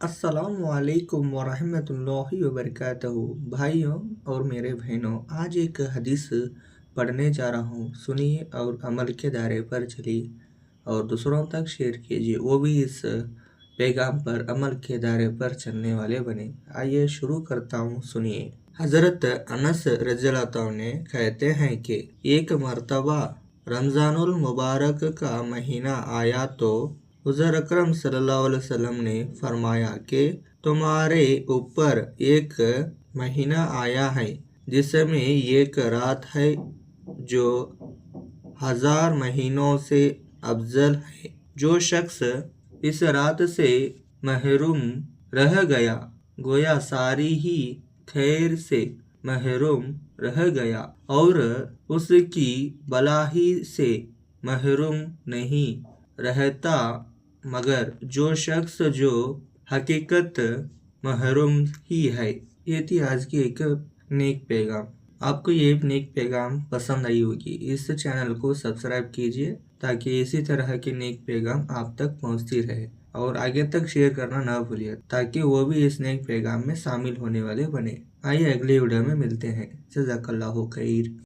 अस्सलामुअलैकुम वरहमतुल्लाहि वबरकातुहू। भाइयों और मेरे बहनों, आज एक हदीस पढ़ने जा रहा हूँ। सुनिए और अमल के दायरे पर चलिए और दूसरों तक शेयर कीजिए, वो भी इस पैगाम पर अमल के दायरे पर चलने वाले बने। आइए शुरू करता हूँ, सुनिए। हजरत अनस रज़ियल्लाहु अन्हु ने कहते हैं कि एक मर्तबा रमज़ानुल मुबारक का महीना आया तो हुज़ूर अकरम सल्लल्लाहु अलैहि वसल्लम ने फरमाया कि तुम्हारे ऊपर एक महीना आया है जिसमें एक रात है जो 1000 महीनों से अफजल है। जो शख्स इस रात से महरूम रह गया गोया सारी ही खैर से महरूम रह गया और उसकी भलाई से महरूम नहीं रहता, मगर जो शख्स जो हकीकत महरूम ही है। ये थी आज की एक नेक पैगाम। आपको ये नेक पैगाम पसंद आई होगी। इस चैनल को सब्सक्राइब कीजिए ताकि इसी तरह के नेक पैगाम आप तक पहुंचती रहे और आगे तक शेयर करना ना भूलिए ताकि वो भी इस नेक पैगाम में शामिल होने वाले बने। आइए अगले वीडियो में मिलते हैं। जज़ाकल्लाहु खैर।